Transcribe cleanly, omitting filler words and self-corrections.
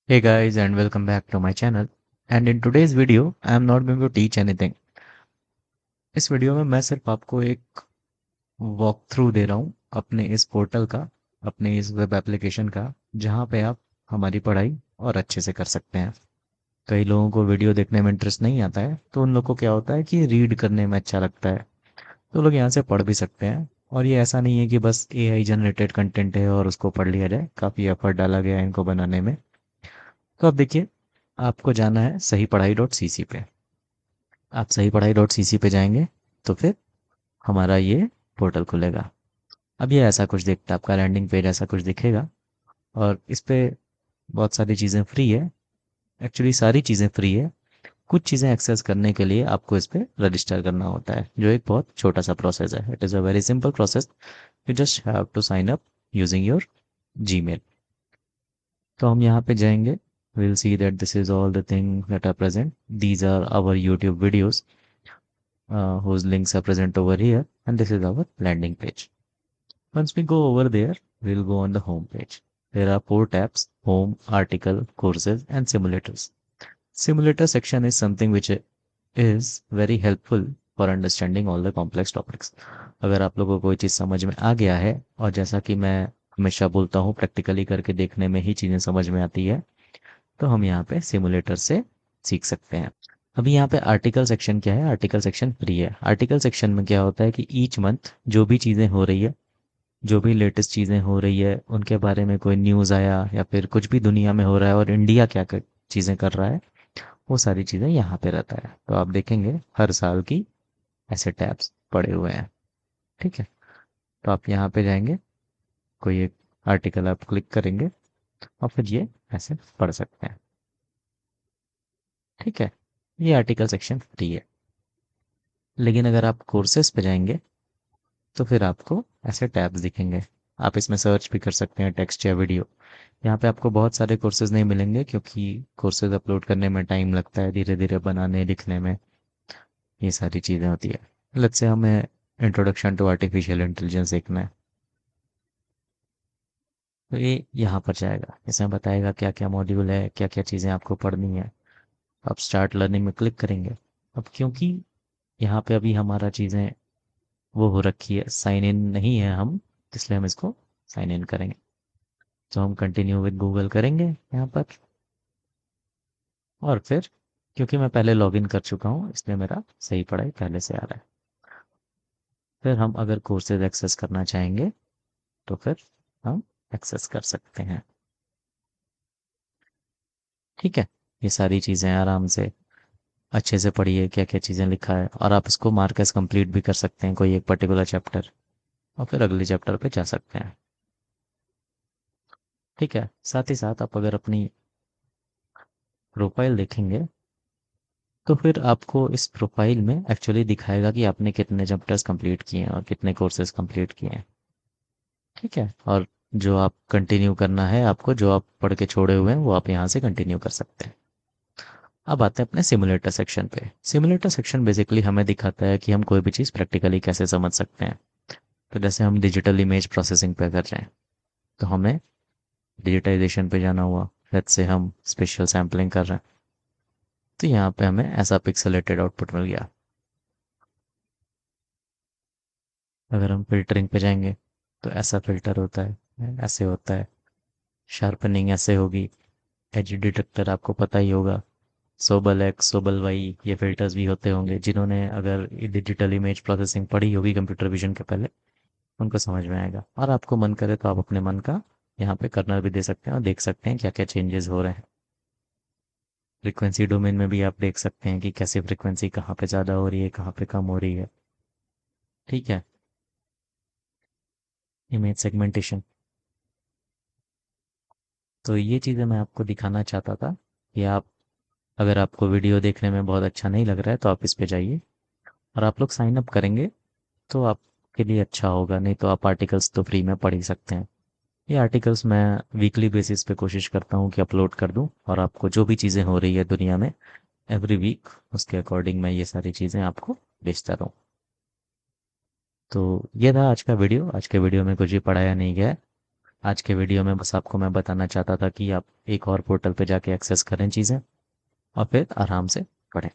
Hey guys and welcome back to my channel. And in today's video I am not going to teach anything. इस video में मैं सिर्फ आपको एक walk through दे रहा हूँ अपने इस पोर्टल का, अपने इस वेब एप्लीकेशन का, जहाँ पे आप हमारी पढ़ाई और अच्छे से कर सकते हैं। कई लोगों को वीडियो देखने में इंटरेस्ट नहीं आता है, तो उन लोगों को क्या होता है कि रीड करने में अच्छा लगता है, तो लोग यहाँ से पढ़ भी सकते हैं। और ये ऐसा नहीं है कि बस एआई जनरेटेड कंटेंट है और उसको पढ़ लिया जाए, काफ़ी एफर्ट डाला गया है इनको बनाने में। तो अब देखिए, आपको जाना है सही पढ़ाई डॉट सी सी पे। आप सही पढ़ाई डॉट सी सी पे जाएंगे तो फिर हमारा ये पोर्टल खुलेगा। अब ये ऐसा कुछ दिखता है, आपका लैंडिंग पेज ऐसा कुछ दिखेगा। और इस पे बहुत सारी चीज़ें फ्री है। एक्चुअली सारी चीज़ें फ्री है। कुछ चीज़ें एक्सेस करने के लिए आपको इस पे रजिस्टर करना होता है, जो एक बहुत छोटा सा प्रोसेस है। It is a very simple process. You just have to sign up using your Gmail. तो हम यहाँ पे जाएंगे। Will see that this is all the thing that are present. These are our YouTube videos whose links are present over here, and this is our landing page. Once we go over there, we'll go on the home page. There are four tabs: home, article, courses, and simulators. Simulator section is something which is very helpful for understanding all the complex topics. अगर आप लोगों को कोई चीज़ समझ में आ गया है, और जैसा कि मैं हमेशा बोलता हूँ, प्रैक्टिकली करके देखने में ही चीज़ें समझ में आती है, तो हम यहाँ पे सिमुलेटर से सीख सकते हैं। अभी यहाँ पे आर्टिकल सेक्शन क्या है? आर्टिकल सेक्शन फ्री है। आर्टिकल सेक्शन में क्या होता है कि ईच मंथ जो भी चीज़ें हो रही है, जो भी लेटेस्ट चीज़ें हो रही है, उनके बारे में कोई न्यूज़ आया या फिर कुछ भी दुनिया में हो रहा है और इंडिया क्या चीज़ें कर रहा है, वो सारी चीज़ें यहाँ पे रहता है। तो आप देखेंगे हर साल की ऐसे टैब्स पड़े हुए हैं। ठीक है, तो आप यहाँ पे जाएंगे, कोई एक आर्टिकल आप क्लिक करेंगे और फिर ये ऐसे पढ़ सकते हैं। ठीक है, ये आर्टिकल सेक्शन फ्री है। लेकिन अगर आप कोर्सेज पे जाएंगे तो फिर आपको ऐसे टैब्स दिखेंगे। आप इसमें सर्च भी कर सकते हैं, टेक्स्ट या वीडियो। यहाँ पे आपको बहुत सारे कोर्सेज नहीं मिलेंगे, क्योंकि कोर्सेज अपलोड करने में टाइम लगता है, धीरे धीरे बनाने लिखने में ये सारी चीज़ें होती है। लेट्स से हमें इंट्रोडक्शन टू आर्टिफिशियल इंटेलिजेंस सीखना है, तो ये यहाँ पर जाएगा। इसमें बताएगा क्या क्या मॉड्यूल है, क्या क्या चीज़ें आपको पढ़नी है। आप स्टार्ट लर्निंग में क्लिक करेंगे। अब क्योंकि यहाँ पे अभी हमारा चीज़ें वो हो रखी है, साइन इन नहीं है हम, इसलिए हम इसको साइन इन करेंगे। तो हम कंटिन्यू विद गूगल करेंगे यहाँ पर। और फिर क्योंकि मैं पहले लॉगिन कर चुका हूँ, इसलिए मेरा सही पढ़ाई पहले से आ रहा है। फिर हम अगर कोर्सेज एक्सेस करना चाहेंगे तो फिर हम एक्सेस कर सकते हैं। ठीक है, ये सारी चीज़ें आराम से अच्छे से पढ़िए, क्या क्या चीज़ें लिखा है, और आप इसको मार्क एस कंप्लीट भी कर सकते हैं, कोई एक पर्टिकुलर चैप्टर, और फिर अगले चैप्टर पे जा सकते हैं। ठीक है, साथ ही साथ आप अगर अपनी प्रोफाइल देखेंगे तो फिर आपको इस प्रोफाइल में एक्चुअली दिखाएगा कि आपने कितने चैप्टर्स कंप्लीट किए हैं और कितने कोर्सेज कंप्लीट किए हैं। ठीक है, और जो आप कंटिन्यू करना है आपको, जो आप पढ़ के छोड़े हुए हैं, वो आप यहाँ से कंटिन्यू कर सकते हैं। अब आते हैं अपने सिमुलेटर सेक्शन पे। सिमुलेटर सेक्शन बेसिकली हमें दिखाता है कि हम कोई भी चीज़ प्रैक्टिकली कैसे समझ सकते हैं। तो जैसे हम डिजिटल इमेज प्रोसेसिंग पे कर रहे हैं, तो हमें डिजिटाइजेशन पे जाना हुआ। लेट्स से हम स्पेशल सैम्पलिंग कर रहे हैं, तो यहाँ पे हमें ऐसा पिक्सेलेटेड आउटपुट मिल गया। अगर हम फ़िल्टरिंग पे जाएँगे तो ऐसा फ़िल्टर होता है, ऐसे होता है। शार्पनिंग ऐसे होगी। एज डिटेक्टर आपको पता ही होगा। सोबल एक्स, सोबल वाई, ये फ़िल्टर्स भी होते होंगे। जिन्होंने अगर डिजिटल इमेज प्रोसेसिंग पढ़ी होगी कंप्यूटर विज़न के पहले, उनको समझ में आएगा। और आपको मन करे तो आप अपने मन का यहाँ पे कर्नल भी दे सकते हैं और देख सकते हैं क्या-क्या चेंजेस हो रहे हैं। फ्रीक्वेंसी डोमेन में भी आप देख सकते हैं कि कैसे फ्रीक्वेंसी कहाँ पे ज़्यादा हो रही है, कहाँ पे कम हो रही है। ठीक है, इमेज सेगमेंटेशन। तो ये चीज़ें मैं आपको दिखाना चाहता था कि आप, अगर आपको वीडियो देखने में बहुत अच्छा नहीं लग रहा है तो आप इस पे जाइए और आप लोग साइन अप करेंगे तो आपके लिए अच्छा होगा। नहीं तो आप आर्टिकल्स तो फ्री में पढ़ ही सकते हैं। ये आर्टिकल्स मैं वीकली बेसिस पे कोशिश करता हूँ कि अपलोड कर दूँ, और आपको जो भी चीज़ें हो रही है दुनिया में एवरी वीक, उसके अकॉर्डिंग मैं ये सारी चीज़ें आपको भेजता रहूँ। तो ये था आज का वीडियो। आज के वीडियो में कुछ भी पढ़ाया नहीं गया है। आज के वीडियो में बस आपको मैं बताना चाहता था कि आप एक और पोर्टल पे जाके एक्सेस करें चीज़ें और फिर आराम से पढ़ें।